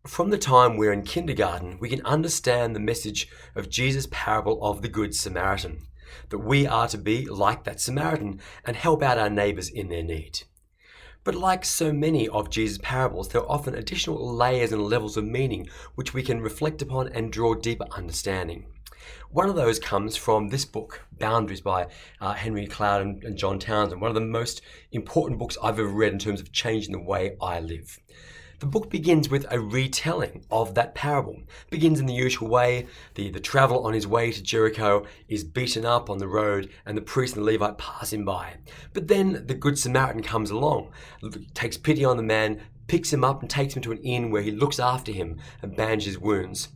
From the time we're in kindergarten, we can understand the message of Jesus' parable of the Good Samaritan, that we are to be like that Samaritan and help out our neighbours in their need. But like so many of Jesus' parables, there are often additional layers and levels of meaning which we can reflect upon and draw deeper understanding. One of those comes from this book, Boundaries by Henry Cloud and John Townsend, one of the most important books I've ever read in terms of changing the way I live. The book begins with a retelling of that parable. It begins in the usual way. The traveller on his way to Jericho is beaten up on the road and the priest and the Levite pass him by. But then the Good Samaritan comes along, takes pity on the man, picks him up and takes him to an inn where he looks after him and bandages his wounds.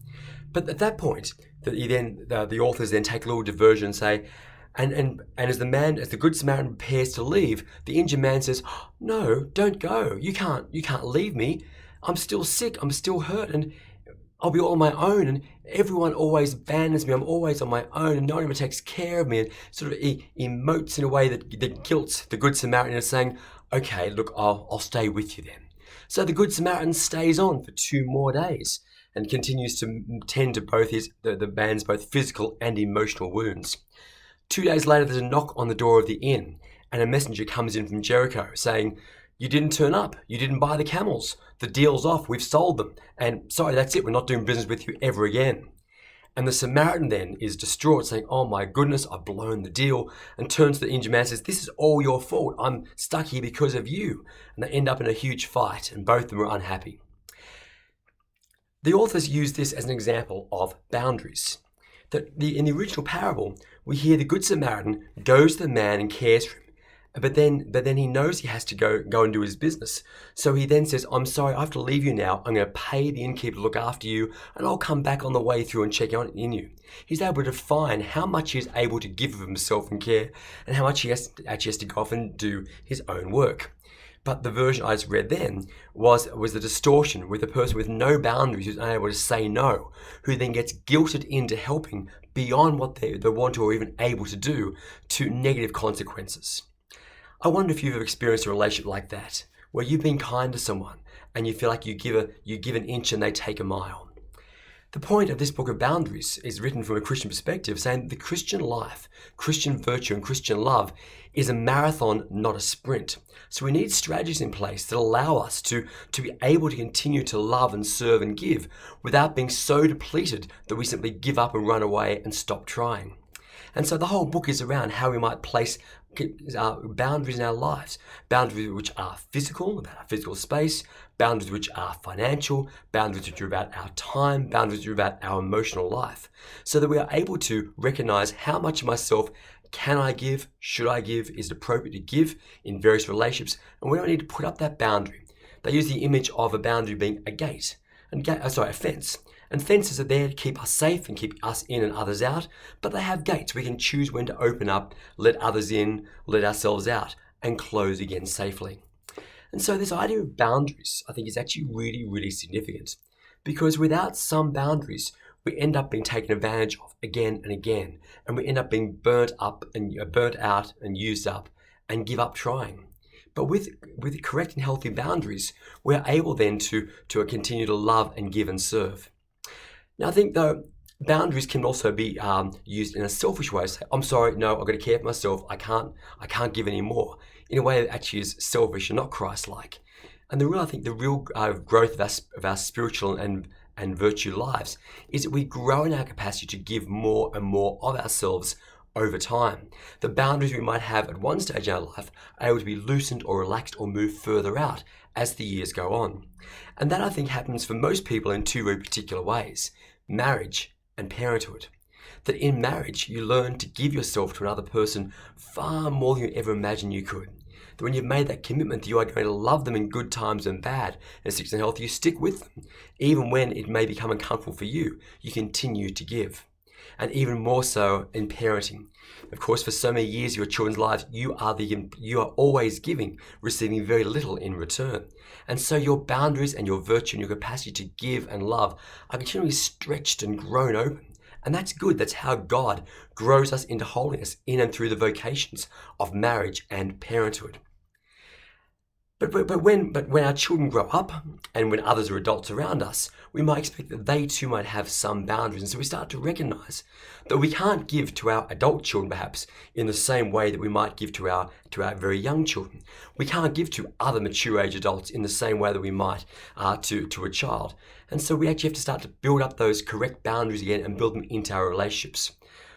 But at that point, the authors then take a little diversion and say, and as the Good Samaritan prepares to leave, the injured man says, "No, don't go. You can't leave me. I'm still sick. I'm still hurt, and I'll be all on my own. And everyone always abandons me. I'm always on my own, and no one ever takes care of me." And sort of emotes in a way that guilts the Good Samaritan is saying, "Okay, look, I'll stay with you then." So the Good Samaritan stays on for 2 more days and continues to tend to both the man's both physical and emotional wounds. 2 days later, there's a knock on the door of the inn, and a messenger comes in from Jericho saying, "You didn't turn up. You didn't buy the camels. The deal's off. We've sold them. And sorry, that's it. We're not doing business with you ever again." And the Samaritan then is distraught, saying, "Oh my goodness, I've blown the deal," and turns to the injured man and says, "This is all your fault. I'm stuck here because of you." And they end up in a huge fight, and both of them are unhappy. The authors use this as an example of boundaries. In the original parable, we hear the Good Samaritan goes to the man and cares for him, but then he knows he has to go and do his business. So he then says, "I'm sorry, I have to leave you now. I'm going to pay the innkeeper to look after you, and I'll come back on the way through and check in you." He's able to define how much he is able to give of himself and care, and how much he actually has to go off and do his own work. But the version I just read then was the distortion with a person with no boundaries who's unable to say no, who then gets guilted into helping beyond what they want to or even able to do, to negative consequences. I wonder if you've ever experienced a relationship like that, where you've been kind to someone and you feel like you give an inch and they take a mile. The point of this book of Boundaries is written from a Christian perspective, saying that the Christian life, Christian virtue and Christian love is a marathon, not a sprint. So we need strategies in place that allow us to be able to continue to love and serve and give without being so depleted that we simply give up and run away and stop trying. And so the whole book is around how we might place boundaries in our lives. Boundaries which are physical, about our physical space, boundaries which are financial, boundaries which are about our time, boundaries which are about our emotional life, so that we are able to recognize how much of myself can I give, should I give, is it appropriate to give in various relationships, and we don't need to put up that boundary. They use the image of a boundary being a gate, a fence. And fences are there to keep us safe and keep us in and others out, but they have gates. We can choose when to open up, let others in, let ourselves out, and close again safely. And so this idea of boundaries, I think, is actually really, really significant, because without some boundaries, we end up being taken advantage of again and again, and we end up being burnt out and used up and give up trying. But with correct and healthy boundaries, we're able then to continue to love and give and serve. Now, I think, though, boundaries can also be used in a selfish way. Say, "I'm sorry, no, I've got to care for myself. I can't give any more," in a way that actually is selfish and not Christ-like. And the real growth of our spiritual and virtue lives is that we grow in our capacity to give more and more of ourselves over time. The boundaries we might have at one stage in our life are able to be loosened or relaxed or moved further out as the years go on. And that, I think, happens for most people in 2 very particular ways: marriage and parenthood. That in marriage, you learn to give yourself to another person far more than you ever imagined you could. That when you've made that commitment that you are going to love them in good times and bad, and sickness and health, you stick with them. Even when it may become uncomfortable for you, you continue to give. And even more so in parenting. Of course, for so many years of your children's lives, you are always giving, receiving very little in return. And so your boundaries and your virtue and your capacity to give and love are continually stretched and grown open. And that's good. That's how God grows us into holiness in and through the vocations of marriage and parenthood. But when our children grow up and when others are adults around us, we might expect that they too might have some boundaries. And so we start to recognize that we can't give to our adult children perhaps in the same way that we might give to our very young children. We can't give to other mature age adults in the same way that we might to a child. And so we actually have to start to build up those correct boundaries again and build them into our relationships.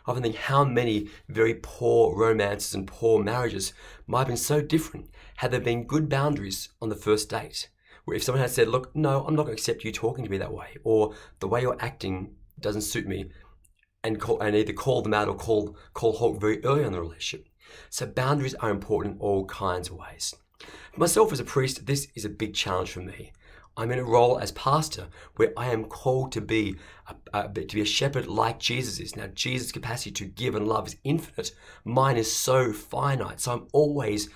I often think how many very poor romances and poor marriages might have been so different had there been good boundaries on the first date. Where if someone had said, look, no, I'm not going to accept you talking to me that way, or the way you're acting doesn't suit me, and either call them out or call halt very early in the relationship. So boundaries are important in all kinds of ways. For myself as a priest, this is a big challenge for me. I'm in a role as pastor where I am called to be a shepherd like Jesus is. Now, Jesus' capacity to give and love is infinite. Mine is so finite. So I'm always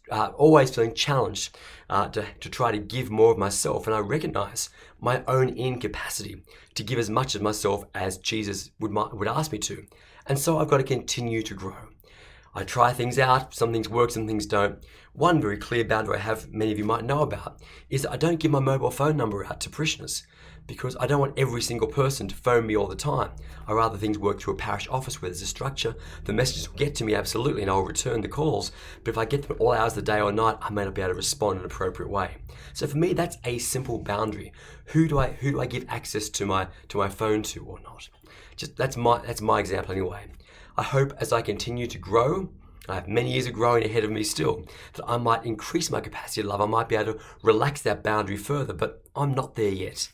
feeling challenged to try to give more of myself. And I recognize my own incapacity to give as much of myself as Jesus would ask me to. And so I've got to continue to grow. I try things out, some things work, some things don't. One very clear boundary I have, many of you might know about, is that I don't give my mobile phone number out to parishioners because I don't want every single person to phone me all the time. I rather things work through a parish office where there's a structure. The messages will get to me absolutely and I'll return the calls, but if I get them at all hours of the day or night, I may not be able to respond in an appropriate way. So for me, that's a simple boundary. Who do I give access to my phone to or not? That's my example anyway. I hope as I continue to grow, I have many years of growing ahead of me still, that I might increase my capacity to love. I might be able to relax that boundary further, but I'm not there yet.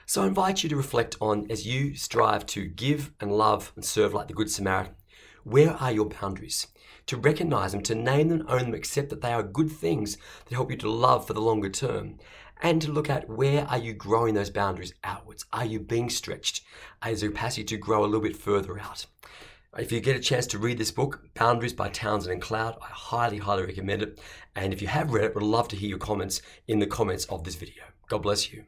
So I invite you to reflect on, as you strive to give and love and serve like the Good Samaritan, where are your boundaries? To recognize them, to name them, own them, accept that they are good things that help you to love for the longer term. And to look at where are you growing those boundaries outwards? Are you being stretched? Is there capacity to grow a little bit further out? If you get a chance to read this book, Boundaries by Townsend and Cloud, I highly, highly recommend it. And if you have read it, would love to hear your comments in the comments of this video. God bless you.